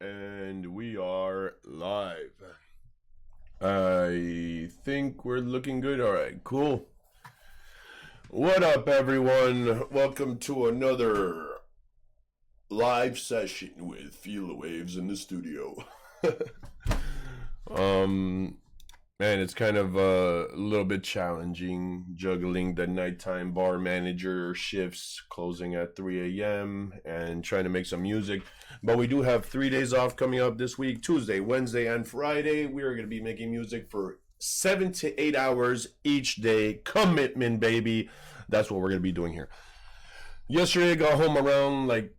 And we are live. I think we're looking good. All right, cool. What up, everyone? Welcome to another live session with Feel the Waves in the studio. um, Man, it's kind of a little bit challenging juggling the nighttime bar manager shifts closing at 3 a.m. and trying to make some music. But we do have 3 days off coming up this week, Tuesday, Wednesday, and Friday. We are going to be making music for 7 to 8 hours each day. Commitment, baby. That's what we're going to be doing here. Yesterday, I got home around like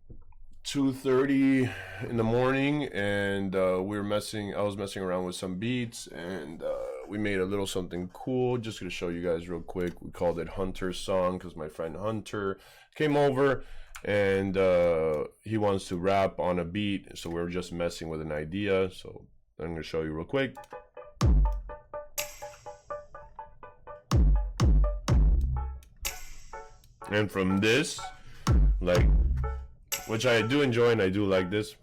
2:30 in the morning, and I was messing around with some beats, and we made a little something cool. Just gonna show you guys real quick. We called it Hunter's Song because my friend Hunter came over, and he wants to rap on a beat, so we're just messing with an idea. So I'm gonna show you real quick. And from this, like, which I do enjoy, and I do like this.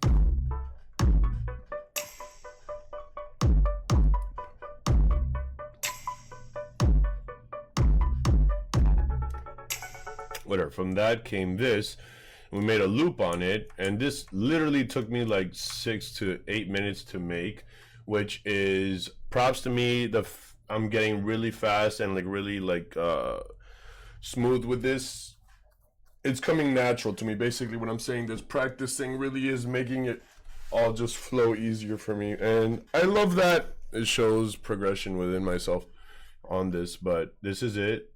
Whatever. From that came this. We made a loop on it, and this literally took me like 6 to 8 minutes to make, which is props to me. I'm getting really fast and like really like smooth with this. It's coming natural to me. Basically, what I'm saying, this practicing really is making it all just flow easier for me, and I love that. It shows progression within myself on this, but this is it.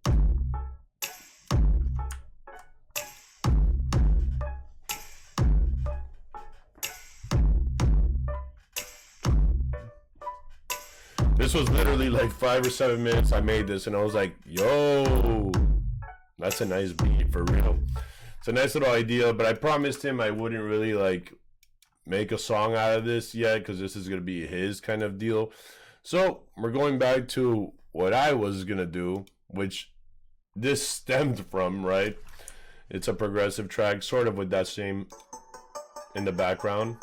This was literally like 5 or 7 minutes. I made this, and I was like, yo, that's a nice beat for real. It's a nice little idea, but I promised him I wouldn't really like make a song out of this yet because this is going to be his kind of deal. So we're going back to what I was going to do, which this stemmed from, right? It's a progressive track, sort of with that same in the background.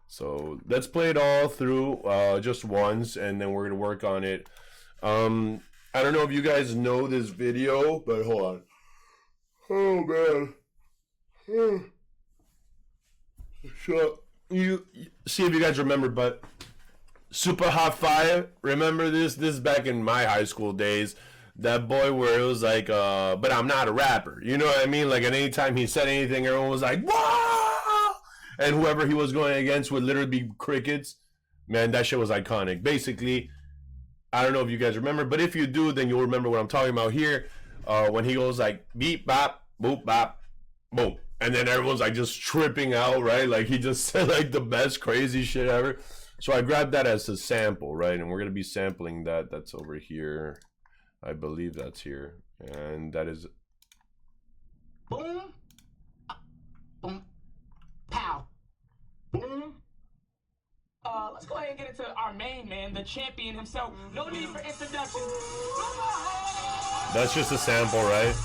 So let's play it all through just once, and then we're going to work on it. I don't know if you guys know this video, but hold on. Oh, man. So, you see if you guys remember, but Super Hot Fire, remember this? This is back in my high school days. That boy where it was like, but I'm not a rapper. You know what I mean? Like, at any time he said anything, everyone was like, whoa! And whoever he was going against would literally be crickets. Man, that shit was iconic. Basically, I don't know if you guys remember, but if you do, then you'll remember what I'm talking about here. When he goes like, beep, bop, boop, bop, boom. And then everyone's like just tripping out, right? Like he just said like the best crazy shit ever. So I grabbed that as a sample, right? And we're going to be sampling that. That's over here. I believe that's here. And that is... Boom. Boom. Pow. Boom. Let's go ahead and get into our main man, the champion himself. No need for introduction. That's just a sample, right?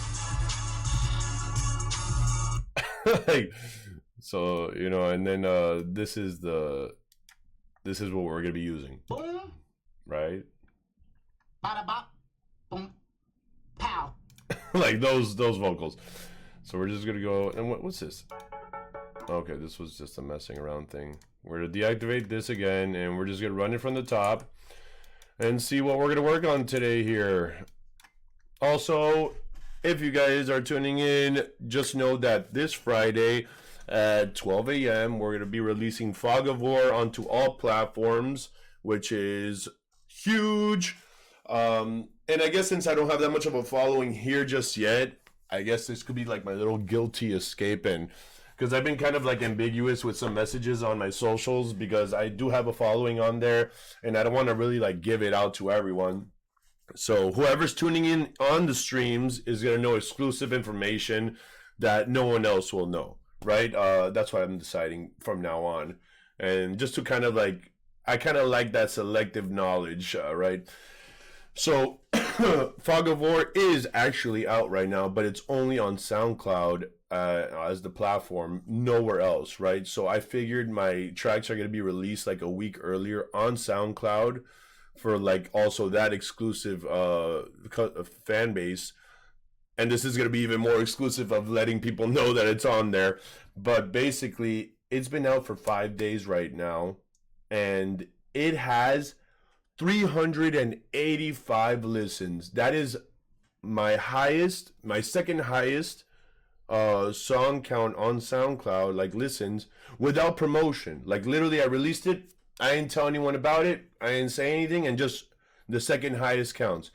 Like, so, you know, and then this is what we're gonna be using. Boom. Right? Bada bop. Boom. Pow. Like those vocals. So we're just gonna go, and what's this? Okay, this was just a messing around thing. We're gonna deactivate this again, and we're just gonna run it from the top and see what we're gonna work on today here. Also, if you guys are tuning in, just know that this Friday at 12 a.m. we're gonna be releasing Fog of War onto all platforms, which is huge. And I guess since I don't have that much of a following here just yet, I guess this could be like my little guilty escape, and because I've been kind of like ambiguous with some messages on my socials because I do have a following on there and I don't want to really like give it out to everyone. So whoever's tuning in on the streams is going to know exclusive information that no one else will know, right? That's what I'm deciding from now on. And just to kind of like, I kind of like that selective knowledge, right? So Fog of War is actually out right now, but it's only on SoundCloud as the platform, nowhere else, right? So I figured my tracks are going to be released like a week earlier on SoundCloud for like also that exclusive fan base. And this is going to be even more exclusive of letting people know that it's on there. But basically, it's been out for 5 days right now, and it has 385 listens. That is my highest, my second highest song count on SoundCloud, like listens, without promotion. Like literally, I released it. I didn't tell anyone about it. I didn't say anything, and just the second highest counts.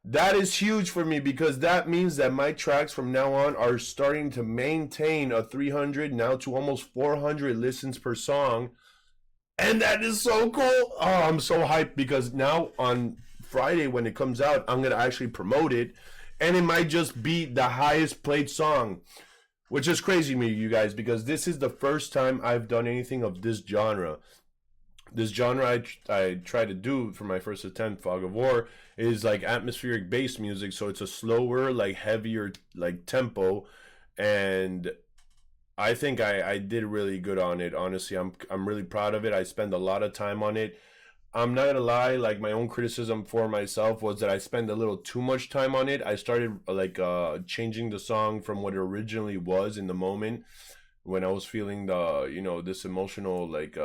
That is huge for me because that means that my tracks from now on are starting to maintain a 300 now to almost 400 listens per song. And that is so cool. Oh, I'm so hyped because now on Friday when it comes out, I'm going to actually promote it. And it might just be the highest played song, which is crazy to me, you guys, because this is the first time I've done anything of this genre. This genre I tried to do for my first attempt, Fog of War, is like atmospheric bass music. So it's a slower, like heavier, like tempo. And I think I did really good on it. Honestly, I'm really proud of it. I spend a lot of time on it. I'm not gonna lie, like my own criticism for myself was that I spent a little too much time on it. I started like changing the song from what it originally was in the moment when I was feeling the, you know, this emotional like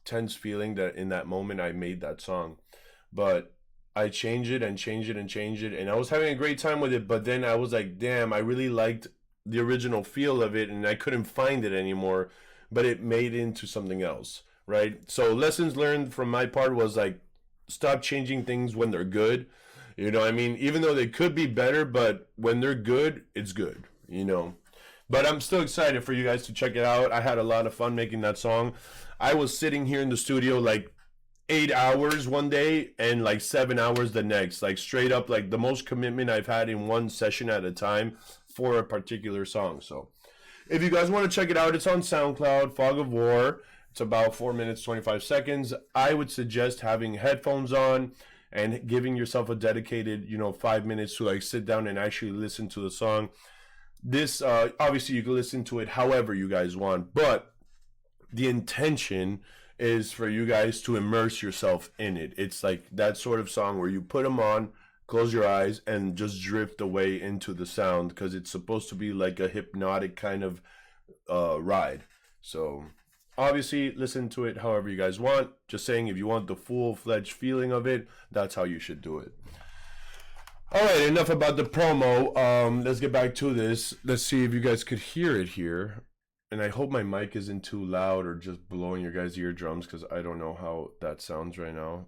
tense feeling that in that moment I made that song. But I changed it and changed it and changed it, and I was having a great time with it, but then I was like, damn, I really liked the original feel of it and I couldn't find it anymore, but it made into something else, right? So lessons learned from my part was like, stop changing things when they're good. You know what I mean? Even though they could be better, but when they're good, it's good, you know? But I'm still excited for you guys to check it out. I had a lot of fun making that song. I was sitting here in the studio like 8 hours one day and like 7 hours the next, like straight up, like the most commitment I've had in one session at a time for a particular song. So if you guys want to check it out, it's on SoundCloud, Fog of War. It's about 4 minutes 25 seconds. I would suggest having headphones on and giving yourself a dedicated, you know, 5 minutes to like sit down and actually listen to the song. This obviously you can listen to it however you guys want, but the intention is for you guys to immerse yourself in it. It's like that sort of song where you put them on, close your eyes, and just drift away into the sound because it's supposed to be like a hypnotic kind of ride. So obviously listen to it however you guys want. Just saying, if you want the full-fledged feeling of it, that's how you should do it. All right, enough about the promo. Let's get back to this. Let's see if you guys could hear it here. And I hope my mic isn't too loud or just blowing your guys' eardrums because I don't know how that sounds right now.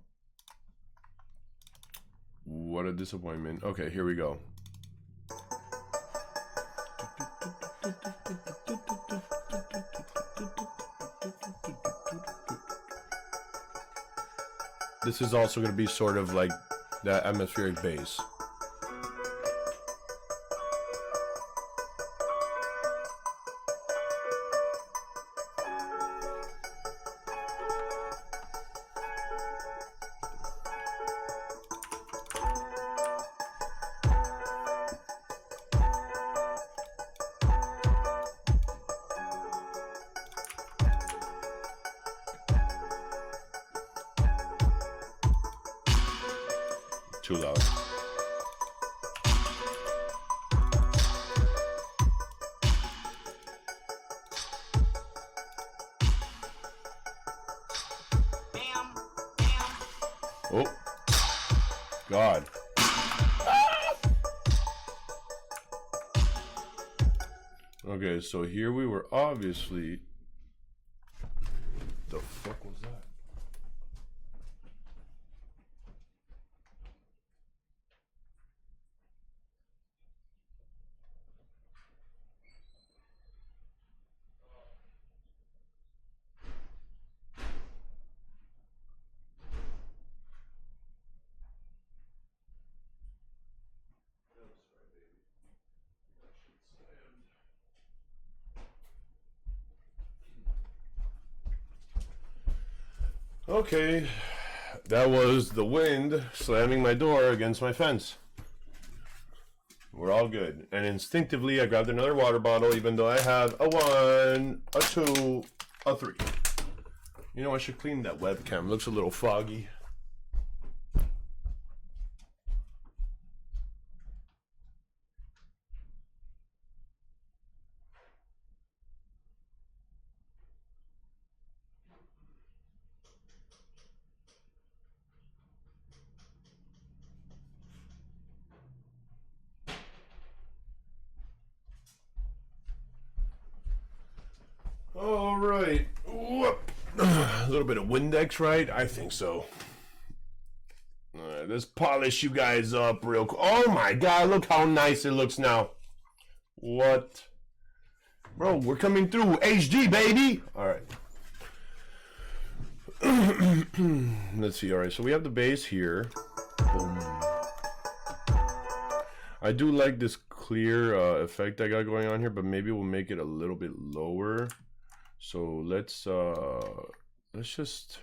What a disappointment. Okay, here we go. This is also going to be sort of like that atmospheric bass. Too loud. Oh, God. Okay, so here we were obviously... The fuck was that? Okay, That was the wind slamming my door against my fence. We're all good. And instinctively, I grabbed another water bottle, even though I have a 1, a 2, a 3. You know, I should clean that webcam. It looks a little foggy. All right. Whoop. A little bit of Windex, right? I think so. All right, let's polish you guys up real quick. Oh my God, look how nice it looks now. What? Bro, we're coming through. HD, baby. All right. Let's see. All right, so we have the bass here. Boom. I do like this clear effect I got going on here, but maybe we'll make it a little bit lower. So let's just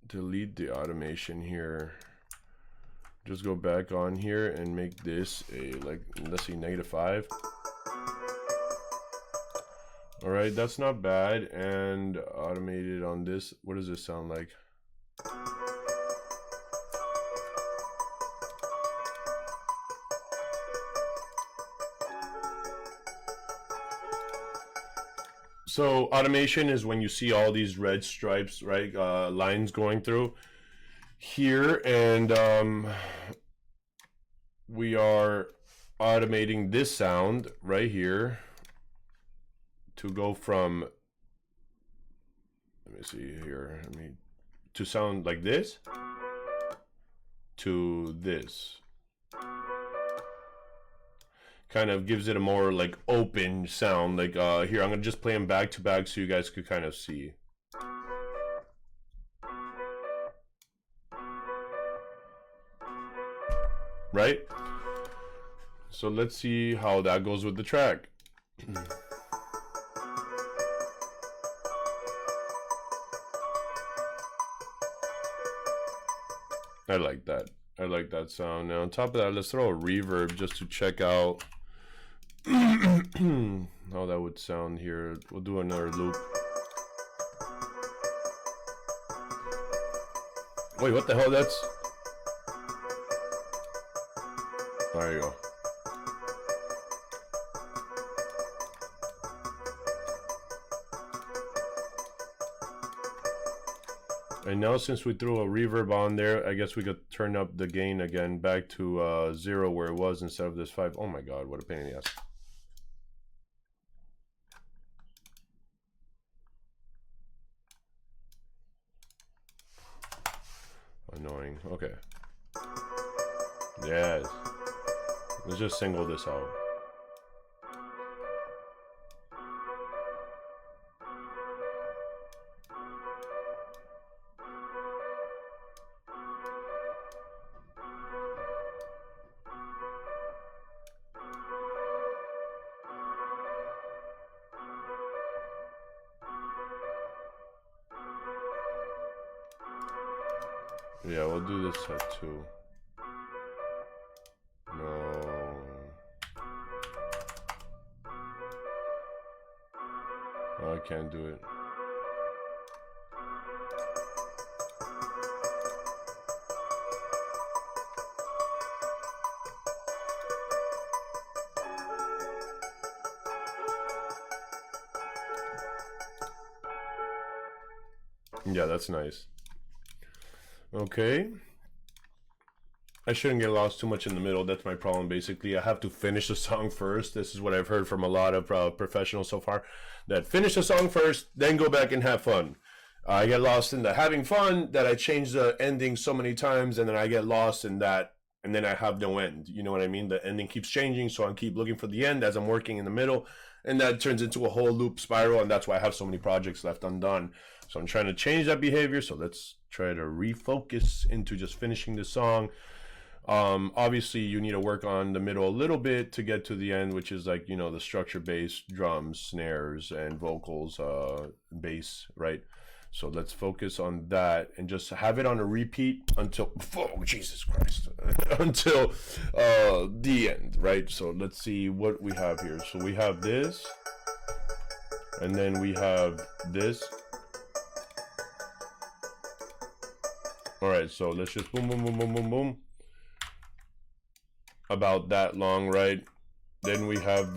delete the automation here. Just go back on here and make this a, like, let's see, -5. All right, that's not bad. And automated on this, what does this sound like? So automation is when you see all these red stripes, right? Lines going through here, and we are automating this sound right here to go from, let me see here, to sound like this to this. Kind of gives it a more like open sound. Like here, I'm gonna just play them back to back so you guys could kind of see. Right? So let's see how that goes with the track. I like that. I like that sound. Now on top of that, let's throw a reverb just to check out how that would sound here. We'll do another loop. Wait, what the hell? That's... There you go. And now since we threw a reverb on there, I guess we could turn up the gain again back to 0 where it was instead of this 5. Oh my God, what a pain in the ass. Annoying. Okay. Yes. Let's just single this out. Yeah, we'll do this at 2. No. Oh, I can't do it. Yeah, that's nice. Okay. I shouldn't get lost too much in the middle. That's my problem, basically. I have to finish the song first. This is what I've heard from a lot of professionals so far. That finish the song first, then go back and have fun. I get lost in the having fun, that I change the ending so many times, and then I get lost in that, and then I have no end. You know what I mean? The ending keeps changing, so I keep looking for the end as I'm working in the middle, and that turns into a whole loop spiral, and that's why I have so many projects left undone. So I'm trying to change that behavior, so let's try to refocus into just finishing the song. Obviously you need to work on the middle a little bit to get to the end, which is like, you know, the structure, bass, drums, snares, and vocals, bass, right? So let's focus on that and just have it on a repeat until, oh Jesus Christ, until the end, right? So let's see what we have here. So we have this, and then we have this. All right, so let's just boom, boom, boom, boom, boom, boom. About that long, right? Then we have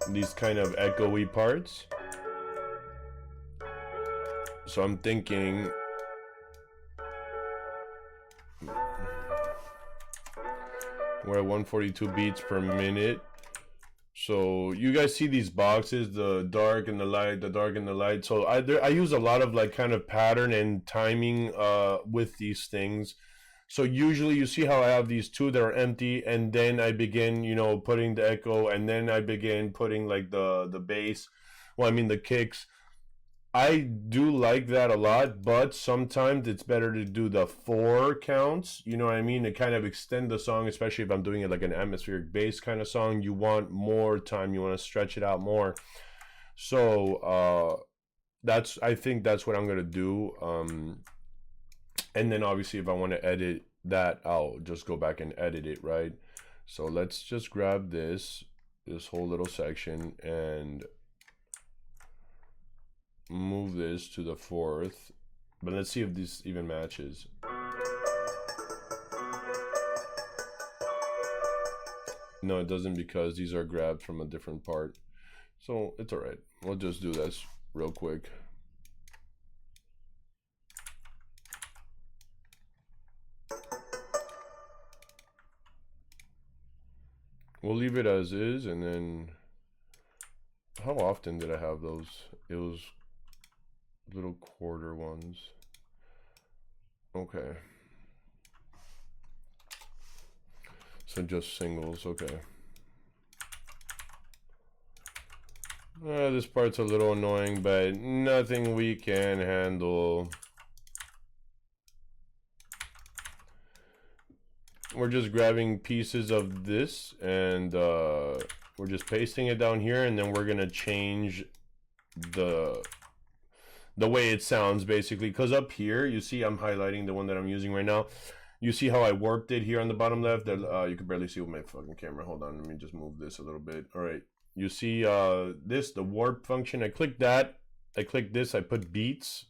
these kind of echoey parts. So I'm thinking we're at 142 beats per minute. So you guys see these boxes, the dark and the light, the dark and the light. So I use a lot of like kind of pattern and timing with these things. So usually you see how I have these two that are empty, and then I begin, you know, putting the echo, and then I begin putting like the bass. Well, I mean the kicks. I do like that a lot, but sometimes it's better to do the 4 counts, you know what I mean, to kind of extend the song, especially if I'm doing it like an atmospheric bass kind of song. You want more time, you want to stretch it out more. So I think that's what I'm gonna do. And then obviously if I want to edit that, I'll just go back and edit it, right? So let's just grab this whole little section and move this to the 4th, but let's see if this even matches. No, it doesn't, because these are grabbed from a different part. So it's all right. We'll just do this real quick. We'll leave it as is, and then how often did I have those? It was little quarter ones. Okay. So just singles, okay. This part's a little annoying, but nothing we can handle. We're just grabbing pieces of this, and we're just pasting it down here, and then we're gonna change the way it sounds, basically, because up here you see I'm highlighting the one that I'm using right now. You see how I warped it here on the bottom left? That you can barely see with my fucking camera. Hold on, let me just move this a little bit. All right, you see this, the warp function. I click that, I click this, I put beats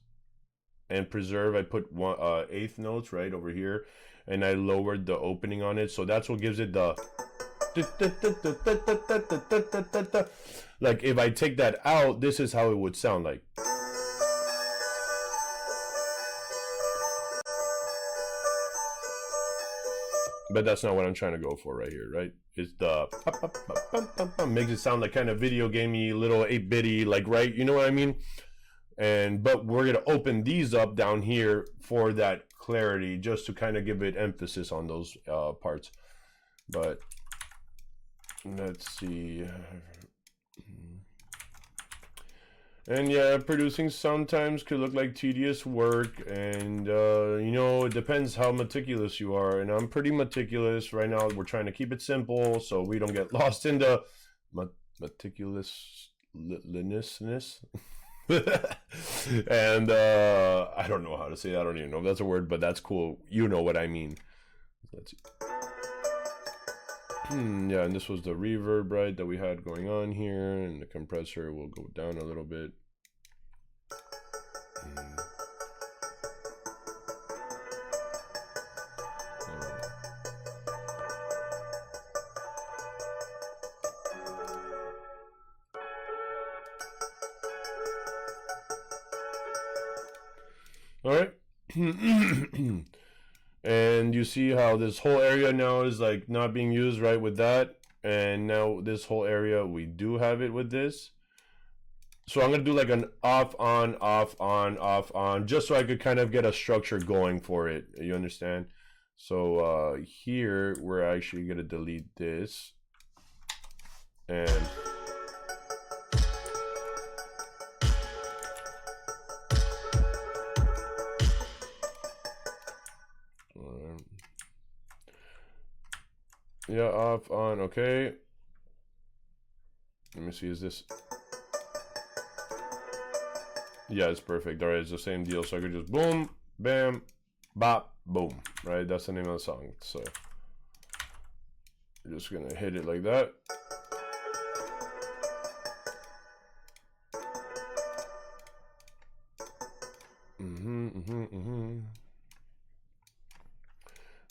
and preserve. I put 1/8 notes right over here, and I lowered the opening on it, so that's what gives it the like. If I take that out, this is how it would sound like. But that's not what I'm trying to go for right here, right? It's the makes it sound like kind of video gamey, little 8-bitty, like, right? You know what I mean? And but we're gonna open these up down here for that clarity, just to kind of give it emphasis on those parts. But let's see. And yeah, producing sometimes could look like tedious work, and you know, it depends how meticulous you are, and I'm pretty meticulous. Right now we're trying to keep it simple so we don't get lost in the meticulousness. And I don't know how to say that. I don't even know if that's a word, but that's cool. You know what I mean. Let's see. Yeah, and this was the reverb, right, that we had going on here, and the compressor will go down a little bit. All right. And you see how this whole area now is like not being used, right, with that. And now this whole area, we do have it with this. So I'm gonna do like an off on, just so I could kind of get a structure going for it. You understand? So here we're actually gonna delete this, and yeah, off on. Okay, let me see, is this Yeah, it's perfect. All right, it's the same deal. So I could just boom, bam, bop, boom. Right, that's the name of the song. So we're just gonna hit it like that.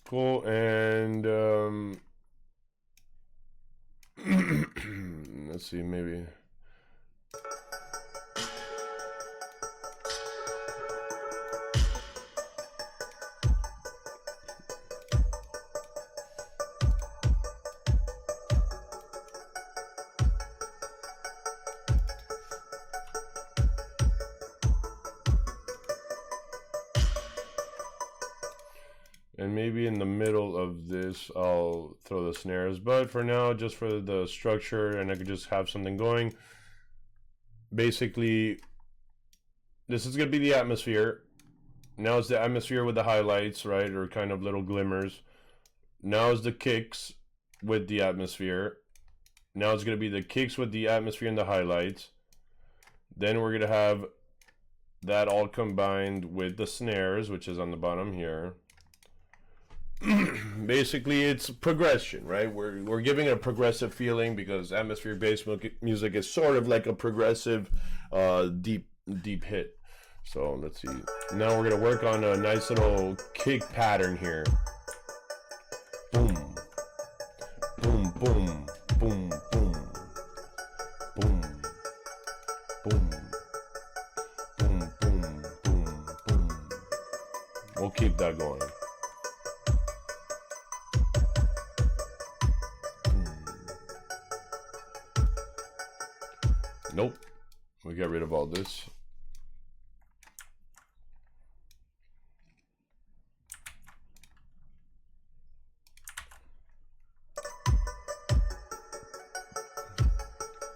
Cool, and let's see, maybe. And maybe in the middle of this, I'll throw the snares. But for now, just for the structure, and I could just have something going. Basically, this is going to be the atmosphere. Now it's the atmosphere with the highlights, right? Or kind of little glimmers. Now is the kicks with the atmosphere. Now it's going to be the kicks with the atmosphere and the highlights. Then we're going to have that all combined with the snares, which is on the bottom here. Basically, it's progression, right? We're giving it a progressive feeling because atmosphere-based music is sort of like a progressive, deep hit. So let's see. Now we're gonna work on a nice little kick pattern here. Boom, boom, boom, boom, boom, boom, boom, boom, boom, boom, boom. We'll keep that going. Nope, we got rid of all this.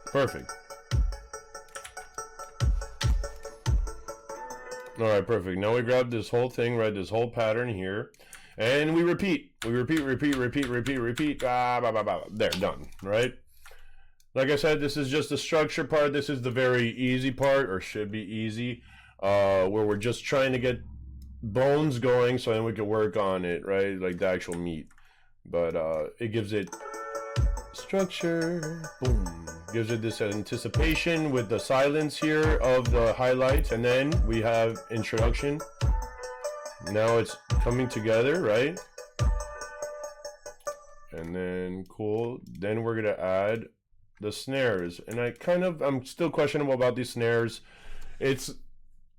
Perfect. All right, perfect. Now we grab this whole thing, right? This whole pattern here, and we repeat. We repeat. There, done. Right? Like I said, this is just the structure part. This is the very easy part, or should be easy, where we're just trying to get bones going, so then we can work on it, right? Like the actual meat. But it gives it structure. Boom. Gives it this anticipation with the silence here of the highlights, and then we have introduction. Now it's coming together, right? And then cool. Then we're gonna add the snares, and I'm still questionable about these snares. It's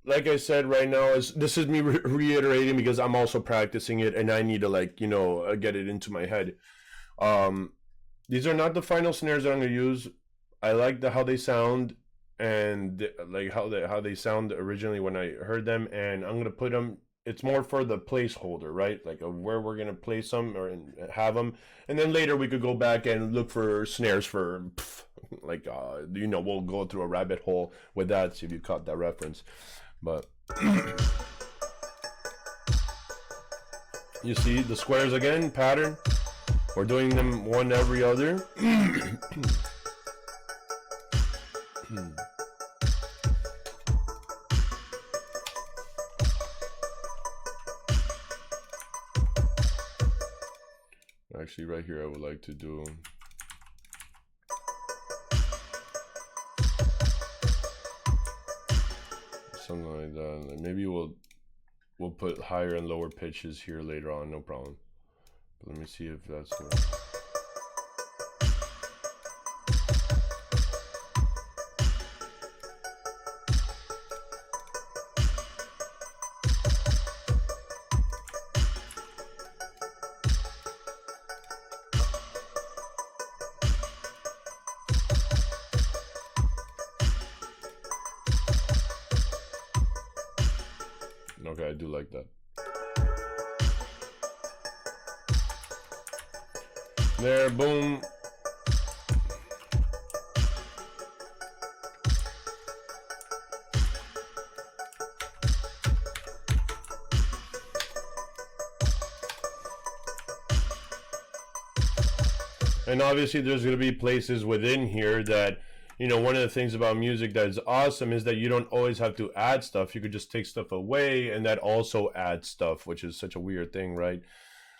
like I said, right now this is me reiterating because I'm also practicing it, and I need to, like, you know, get it into my head. These are not the final snares that I'm gonna use. I like how they sound, and like how they sound originally when I heard them, and I'm gonna put them. It's more for the placeholder, right? Like where we're gonna place them or have them, and then later we could go back and look for snares for, like you know, we'll go through a rabbit hole with that. See if you caught that reference, but you see the squares again, pattern. We're doing them one every other. Actually, right here, I would like to do something like that. Like maybe we'll put higher and lower pitches here later on, no problem. But let me see if that's good. Okay, I do like that. There, boom. And obviously there's going to be places within here that you know, one of the things about music that is awesome is that you don't always have to add stuff. You could just take stuff away, and that also adds stuff, which is such a weird thing, right?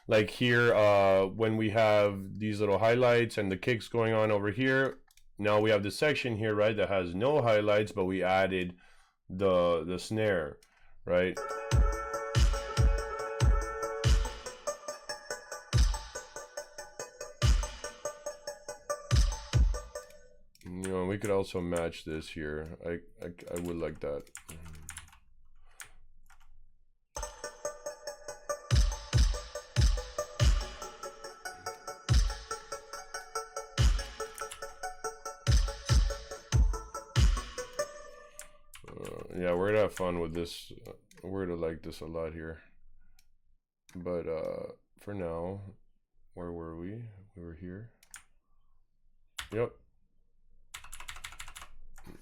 Like here, when we have these little highlights and the kicks going on over here, now we have this section here, right, that has no highlights, but we added the snare, right? You know, we could also match this here. I would like that. Yeah, we're gonna have fun with this. We're gonna like this a lot here. But for now, where were we? We were here. Yep.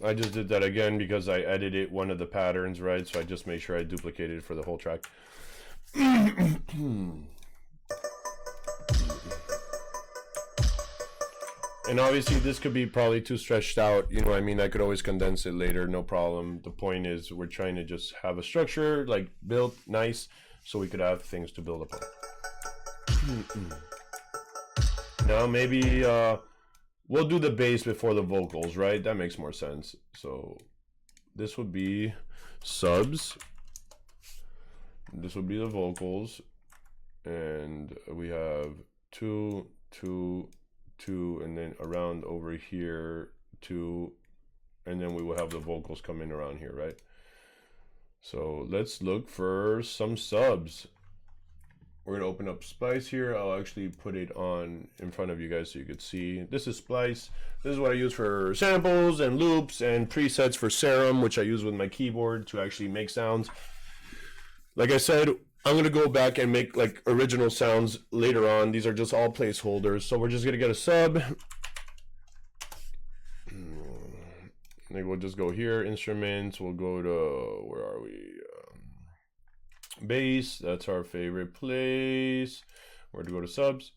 I just did that again because I edited one of the patterns, right? So I just made sure I duplicated it for the whole track. And obviously this could be probably too stretched out, you know what I mean? I could always condense it later, no problem. The point is we're trying to just have a structure, like built nice, so we could have things to build upon. Now maybe we'll do the bass before the vocals, right? That makes more sense. So this would be subs. This would be the vocals. And we have 2, 2, 2, and then around over here 2, and then we will have the vocals come in around here, right? So let's look for some subs. We're gonna open up Splice here. I'll actually put it on in front of you guys so you could see. This is Splice. This is what I use for samples and loops and presets for Serum, which I use with my keyboard to actually make sounds. Like I said, I'm gonna go back and make like original sounds later on. These are just all placeholders. So we're just gonna get a sub. Maybe we'll just go here, instruments. We'll go to, where are we? Bass, that's our favorite place. We're to go to subs.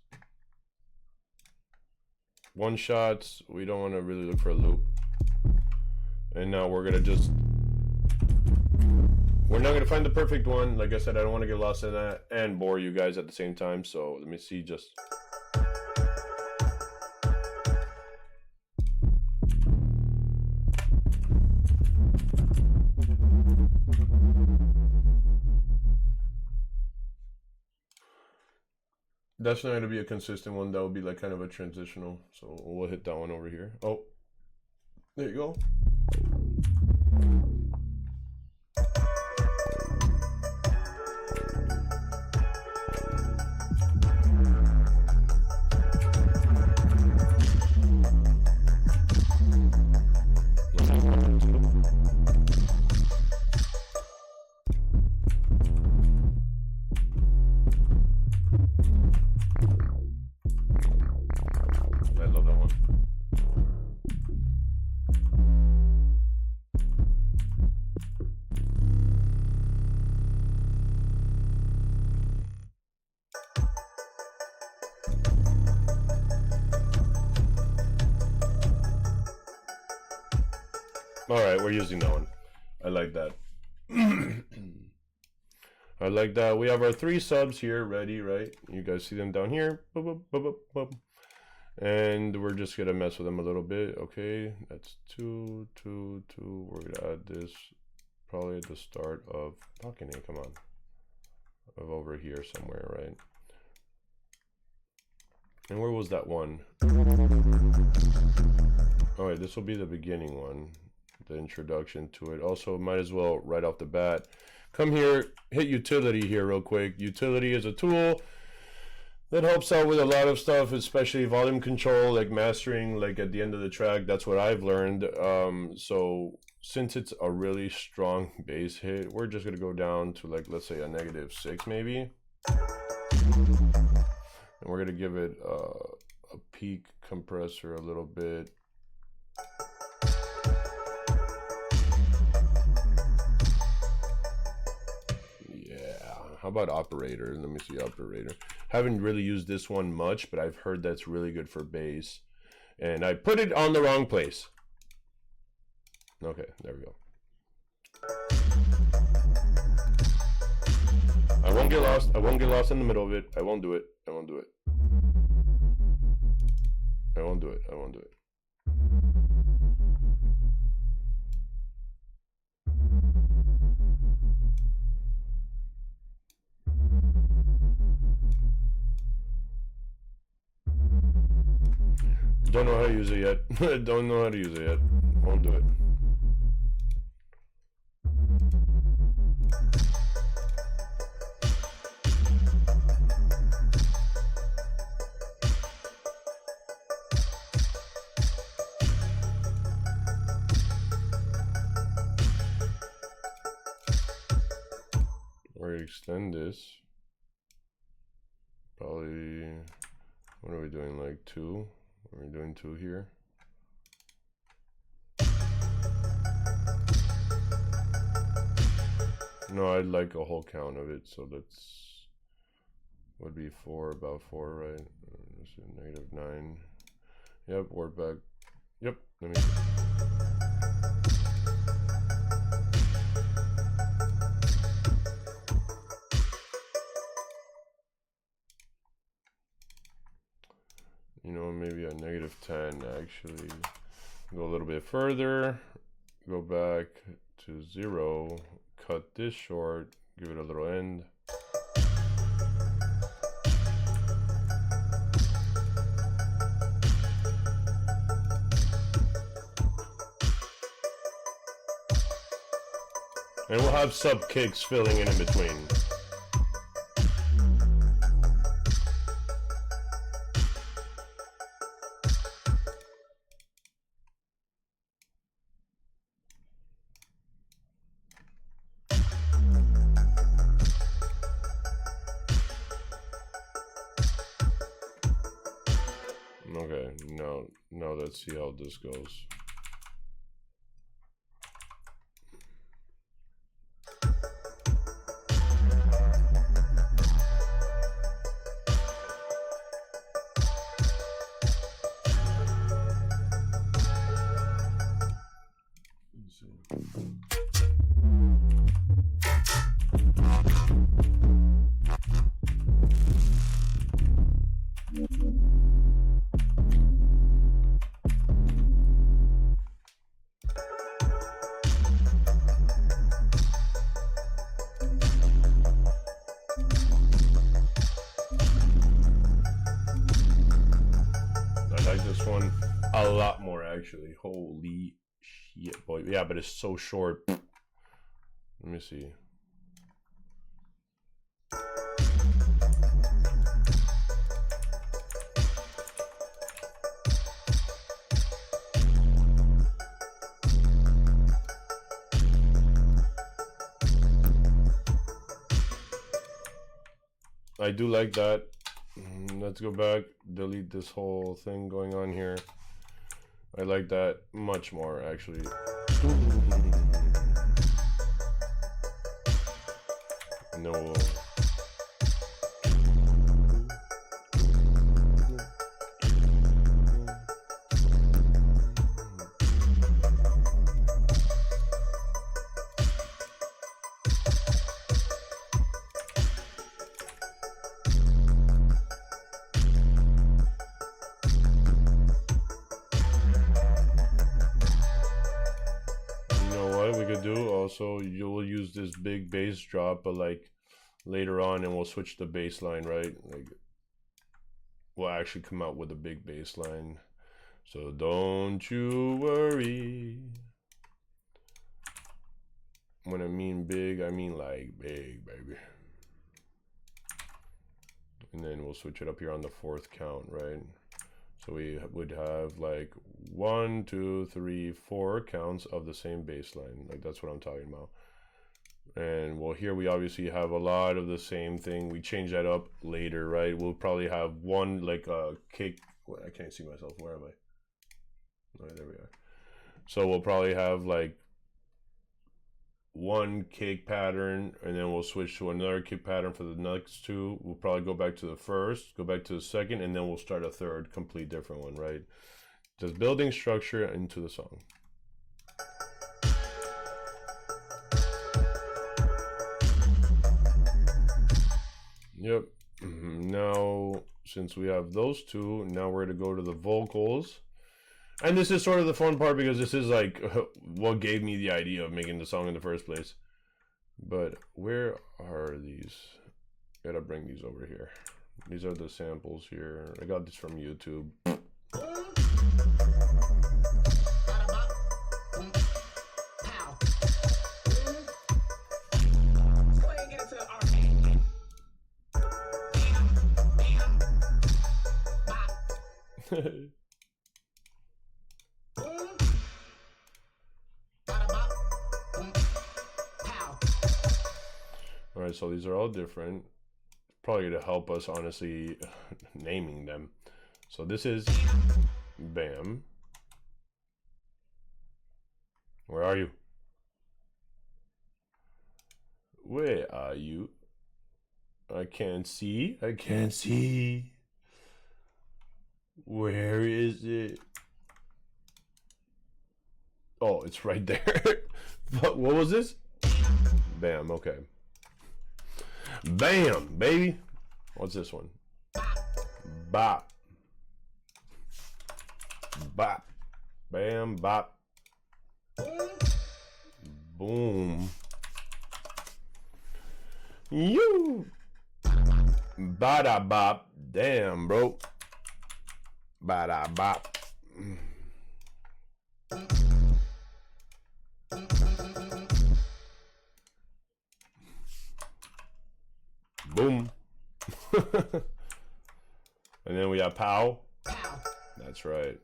One shots, we don't want to really look for a loop. And now we're gonna just, we're not gonna find the perfect one. Like I said, I don't want to get lost in that and bore you guys at the same time. So let me see just. That's not going to be a consistent one. That will be like kind of a transitional. So we'll hit that one over here. Oh, there you go. All right, we're using that one. I like that. I like that. We have our 3 subs here ready, right? You guys see them down here. Boop, boop, boop, boop. And we're just gonna mess with them a little bit. Okay, that's 2, 2, 2. We're gonna add this probably at the start of talking here. Come on, of over here somewhere, right? And where was that one? All right, this will be the beginning one. The introduction to it. Also, might as well right off the bat come here, hit utility here real quick. Utility is a tool that helps out with a lot of stuff, especially volume control, like mastering, like at the end of the track. That's what I've learned. So since it's a really strong bass hit, we're just gonna go down to like, let's say a -6 maybe, and we're gonna give it a peak compressor a little bit. How about operator? Let me see operator. Haven't really used this one much, but I've heard that's really good for bass. And I put it on the wrong place. Okay, there we go. I won't get lost. I won't get lost in the middle of it. I won't do it. I won't do it. I won't do it. I won't do it. Don't know how to use it yet. Don't know how to use it yet. Won't do it. Or extend this. Probably, what are we doing, like 2? Are we doing 2 here? No, I'd like a whole count of it, so that's, would be 4, about 4, right? This is -9. Yep, we're back. Yep, let me. You know, maybe a -10 actually. Go a little bit further, go back to 0, cut this short, give it a little end. And we'll have sub kicks filling in between. Okay, now let's see how this goes. One a lot more actually. Holy shit, boy. Yeah, but it's so short. Let me see. I do like that. Let's go back, delete this whole thing going on here. I like that much more actually. No. So you'll use this big bass drop, but like later on, and we'll switch the bass line, right? Like we'll actually come out with a big bass line. So don't you worry. When I mean big, I mean like big, baby. And then we'll switch it up here on the 4th count, right? So we would have like 1, 2, 3, 4 counts of the same bass line. Like that's what I'm talking about. And well, here we obviously have a lot of the same thing. We change that up later, right? We'll probably have one like a kick. I can't see myself. Where am I? All right, there we are. So we'll probably have like one kick pattern, and then we'll switch to another kick pattern for the next 2. We'll probably go back to the first, go back to the second, and then we'll start a third, complete different one, right? Just building structure into the song. Yep. Now, since we have those two, now we're going to go to the vocals. And this is sort of the fun part because this is like what gave me the idea of making the song in the first place. But where are these? Gotta bring these over here. These are the samples here. I got this from YouTube. Alright, so these are all different. Probably to help us, honestly, naming them. So this is Bam. Where are you? Where are you? I can't see. I can't see. Where is it? Oh, it's right there. What was this? Bam, okay. Bam, baby. What's this one? Bop. Bop. Bam, bop. Boom. You. Bada bop. Damn, bro. Bada bop. Boom. And then we have pow. That's right.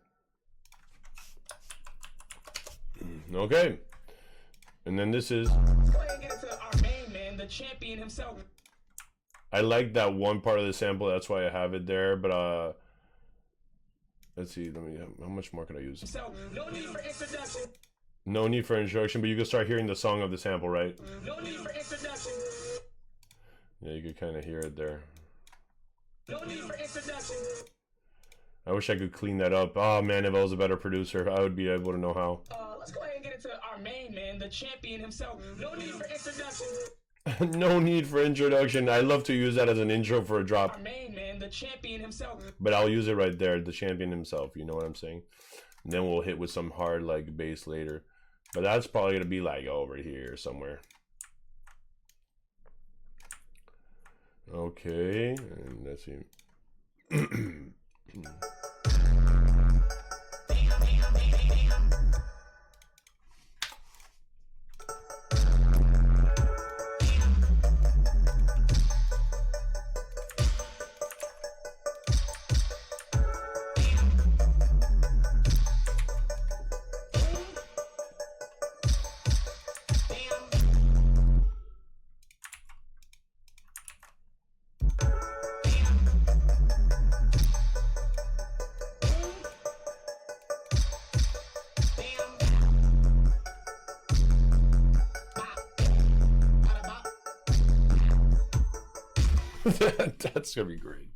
Okay. And then this is. Let's go ahead and get into our main man, the champion himself. I like that one part of the sample, that's why I have it there, but let's see, how much more could I use? So, no need for introduction. No need for introduction, but you can start hearing the song of the sample, right? No need for introduction. Yeah, you could kind of hear it there. No need for introduction. I wish I could clean that up. Oh man, if I was a better producer, I would be able to know how. Let's go ahead and get into our main man, the champion himself. No need for introduction. No need for introduction. I love to use that as an intro for a drop. Our main man, the champion himself. But I'll use it right there, the champion himself. You know what I'm saying? And then we'll hit with some hard like bass later. But that's probably gonna be like over here somewhere. Okay, and let's see. That's gonna be great.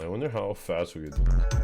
I wonder how fast we could do this.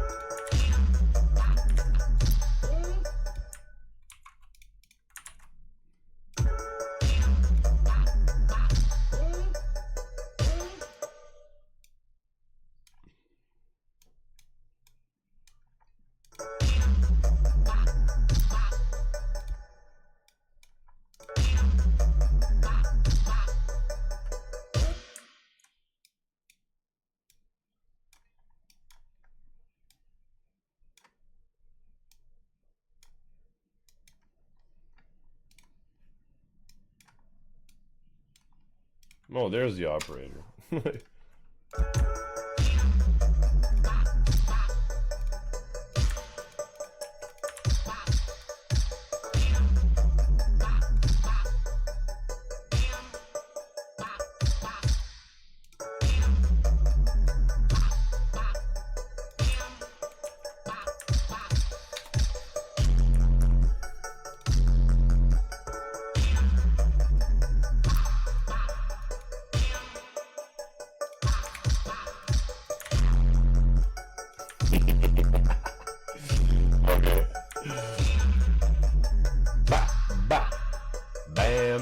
Oh, there's the operator.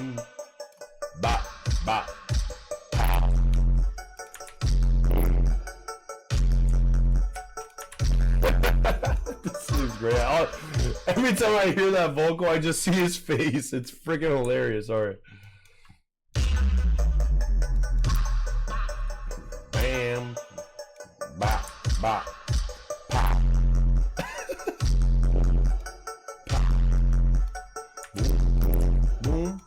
boom, bop, bop, pow. This is great. Every time I hear that vocal, I just see his face. It's freaking hilarious. All right. Bam, bop, bop, pop. Boom.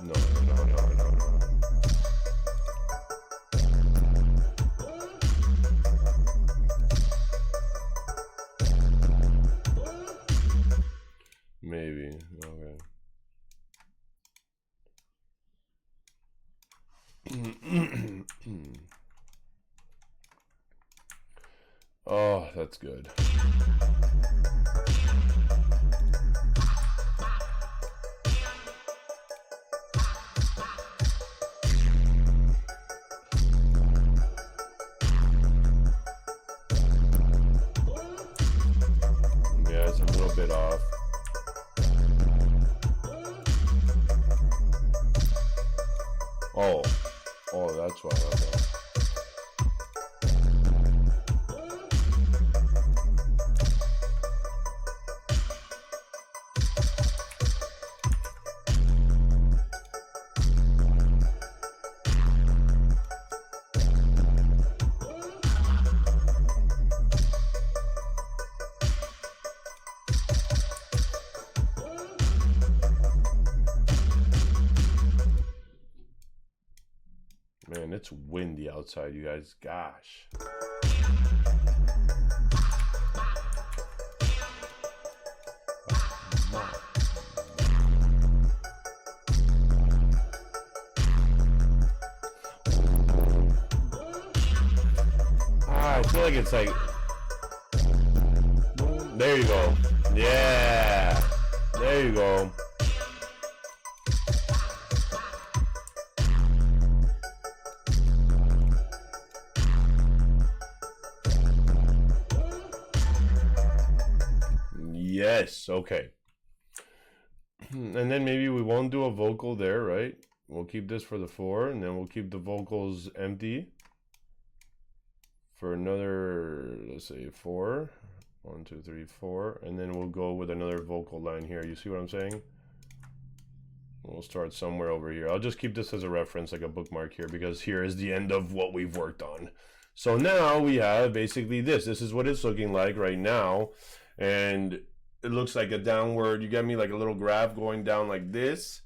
No. Maybe. Okay. Oh, that's good. Yeah, it's a little bit off. Oh, that's why. Okay. Man, it's windy outside, you guys. Gosh. I feel like it's like... There you go. Yeah. There you go. Yes, okay. And then maybe we won't do a vocal there, right? We'll keep this for the 4, and then we'll keep the vocals empty for another, let's say 4. 1, 2, 3, 4, and then we'll go with another vocal line here. You see what I'm saying? We'll start somewhere over here. I'll just keep this as a reference, like a bookmark here, because here is the end of what we've worked on. So now we have basically this. This is what it's looking like right now, and it looks like a downward, you get me, like a little graph going down like this,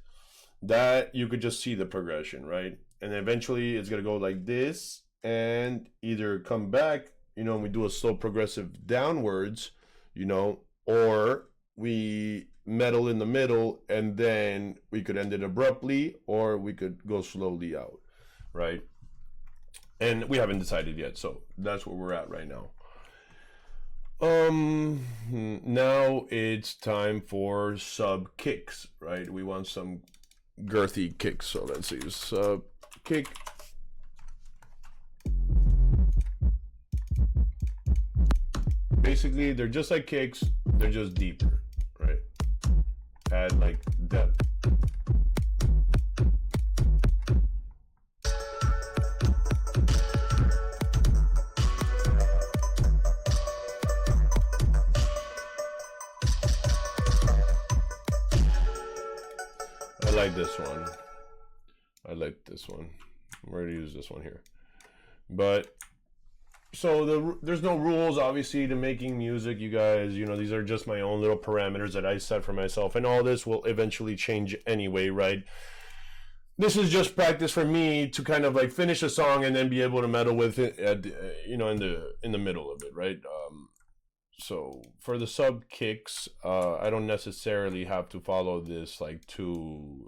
that you could just see the progression, right? And eventually it's gonna go like this and either come back, you know, and we do a slow progressive downwards, you know, or we metal in the middle and then we could end it abruptly, or we could go slowly out, right? And we haven't decided yet, so that's where we're at right now. Now it's time for sub kicks, right? We want some girthy kicks, so let's see, sub kick. Basically, they're just like kicks, they're just deeper, right? Add like depth. I like this one. I like this one. We're gonna use this one here. But so there's no rules obviously to making music, you guys. You know, these are just my own little parameters that I set for myself, and all this will eventually change anyway, right? This is just practice for me to kind of like finish a song and then be able to meddle with it at, you know, in the middle of it, right? So for the sub kicks, I don't necessarily have to follow this like two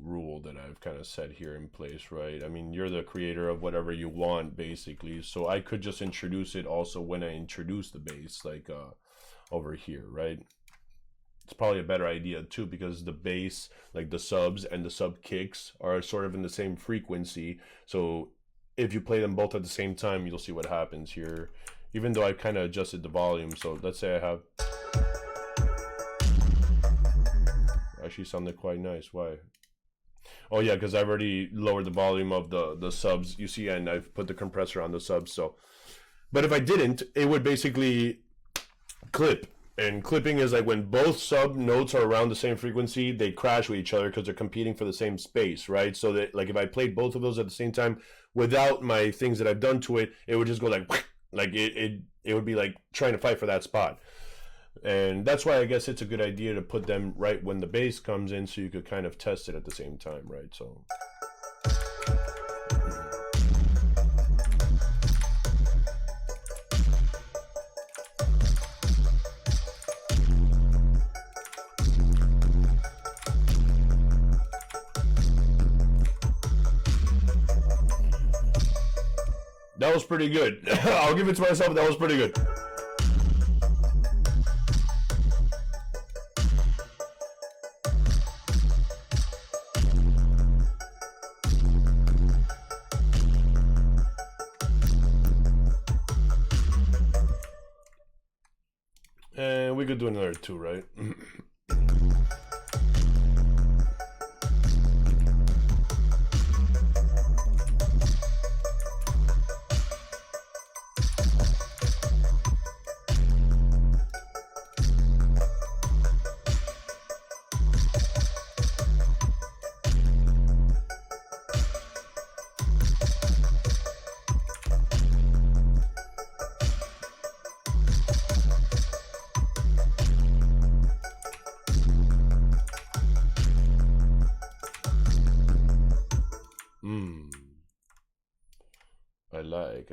rule that I've kind of set here in place, right? I mean, you're the creator of whatever you want, basically. So I could just introduce it also when I introduce the bass, like over here, right? It's probably a better idea too, because the bass, like the subs and the sub kicks, are sort of in the same frequency. So if you play them both at the same time, you'll see what happens here. Even though I kind of adjusted the volume. So let's say I have actually sounded quite nice. Why? Oh yeah, because I've already lowered the volume of the subs, you see, and I've put the compressor on the subs. So, but if I didn't, it would basically clip. And clipping is like when both sub notes are around the same frequency, they crash with each other because they're competing for the same space, right? So that, like, if I played both of those at the same time without my things that I've done to it, it would just go like it would be like trying to fight for that spot. And that's why I guess it's a good idea to put them right when the bass comes in, so you could kind of test it at the same time, right? So. That was pretty good. I'll give it to myself. That was pretty good. And we could do another 2, right? I like.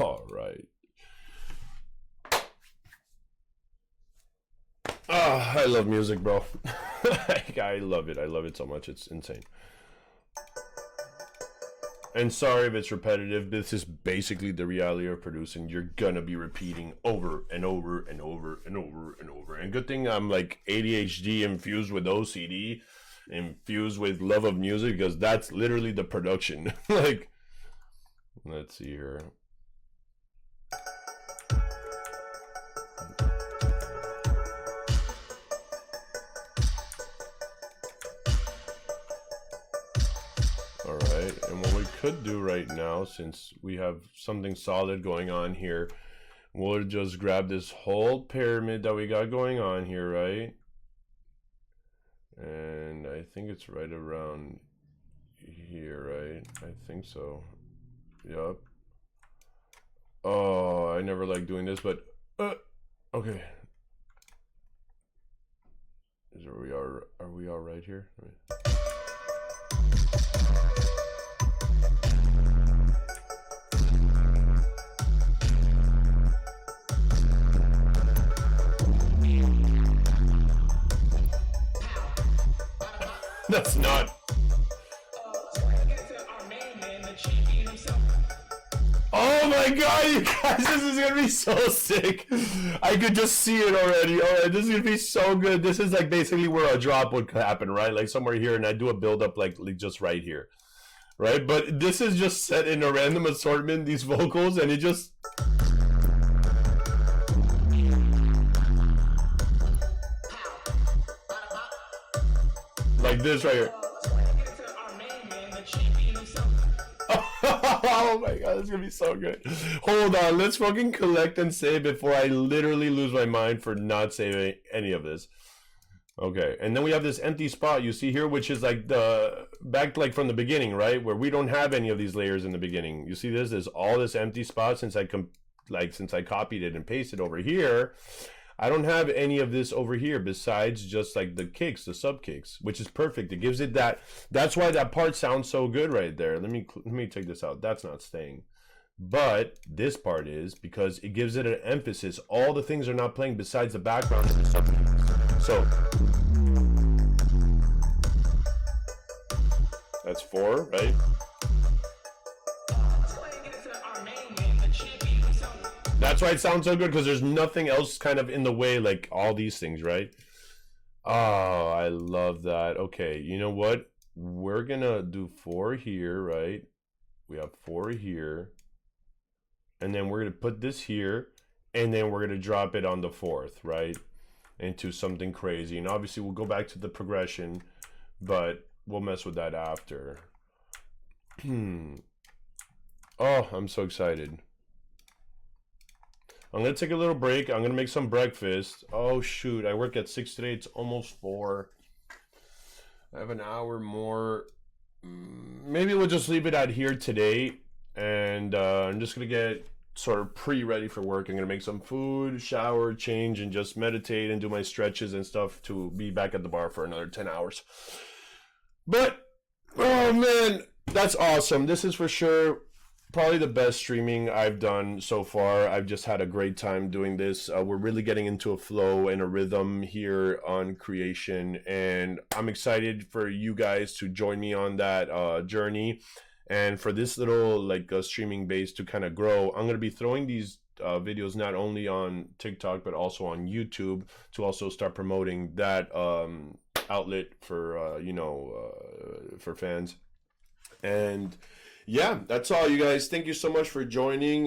All right. I love music, bro. I love it. I love it so much. It's insane. And sorry if it's repetitive. This is basically the reality of producing. You're gonna be repeating over and over and over and over and over. And good thing I'm like ADHD infused with OCD, infused with love of music, because that's literally the production. Like, let's see here. Alright, and what we could do right now, since we have something solid going on here, we'll just grab this whole pyramid that we got going on here, right? And I think it's right around here, right? I think so. Yup. Oh, I never like doing this, but okay. Are we all right here? Right. That's not. Oh my god, you guys, this is gonna be so sick. I could just see it already. Alright, this is gonna be so good. This is like basically where a drop would happen, right? Like somewhere here, and I do a build up like just right here. Right? But this is just set in a random assortment, these vocals, and it just. Like this right here. Let's go ahead and get into our main man, the champion himself. Oh my god, that's gonna be so good. Hold on, let's fucking collect and save before I literally lose my mind for not saving any of this. Okay, and then we have this empty spot you see here, which is like the back like from the beginning, right? Where we don't have any of these layers in the beginning. You see this? There's all this empty spot since I copied it and pasted over here. I don't have any of this over here besides just like the kicks, the sub kicks, which is perfect. It gives it that. That's why that part sounds so good right there. Let me take this out. That's not staying. But this part is because it gives it an emphasis. All the things are not playing besides the background and the sub kicks. So that's 4, right? Let's go ahead and get into our main man, the champion himself. That's why it sounds so good, because there's nothing else kind of in the way, like all these things, right? Oh, I love that. Okay, you know what? We're gonna do 4 here, right? We have 4 here. And then we're gonna put this here, and then we're gonna drop it on the 4th, right? Into something crazy. And obviously we'll go back to the progression, but we'll mess with that after. Oh, I'm so excited. I'm gonna take a little break. I'm gonna make some breakfast. Oh shoot, I work at 6 today. It's almost 4. I have an hour more. Maybe we'll just leave it out here today. And I'm just gonna get sort of pre-ready for work. I'm gonna make some food, shower, change, and just meditate and do my stretches and stuff to be back at the bar for another 10 hours. But, oh man, that's awesome. This is for sure probably the best streaming I've done so far. I've just had a great time doing this. We're really getting into a flow and a rhythm here on creation, and I'm excited for you guys to join me on that journey. And for this little like streaming base to kind of grow, I'm going to be throwing these videos not only on TikTok but also on YouTube to also start promoting that outlet for for fans. And yeah, that's all, you guys. Thank you so much for joining.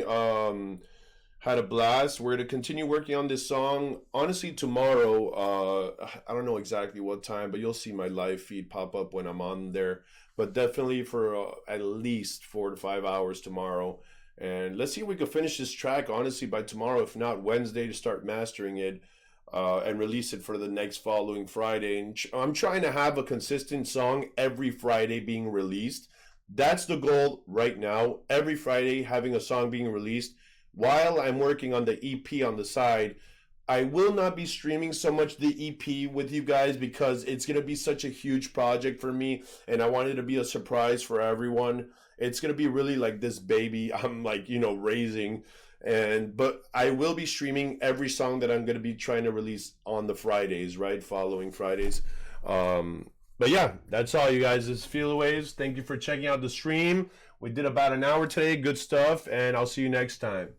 Had a blast. We're gonna continue working on this song. Honestly, tomorrow, I don't know exactly what time, but you'll see my live feed pop up when I'm on there. But definitely for at least 4 to 5 hours tomorrow. And let's see if we can finish this track, honestly, by tomorrow, if not Wednesday, to start mastering it and release it for the next following Friday. And I'm trying to have a consistent song every Friday being released. That's the goal right now. Every Friday having a song being released. While I'm working on the EP on the side, I will not be streaming so much the EP with you guys because it's going to be such a huge project for me, and I want it to be a surprise for everyone. It's going to be really like this baby I'm like, raising. But I will be streaming every song that I'm going to be trying to release on the Fridays, right? Following Fridays. But yeah, that's all, you guys. This is Feelaways. Thank you for checking out the stream. We did about an hour today. Good stuff, and I'll see you next time.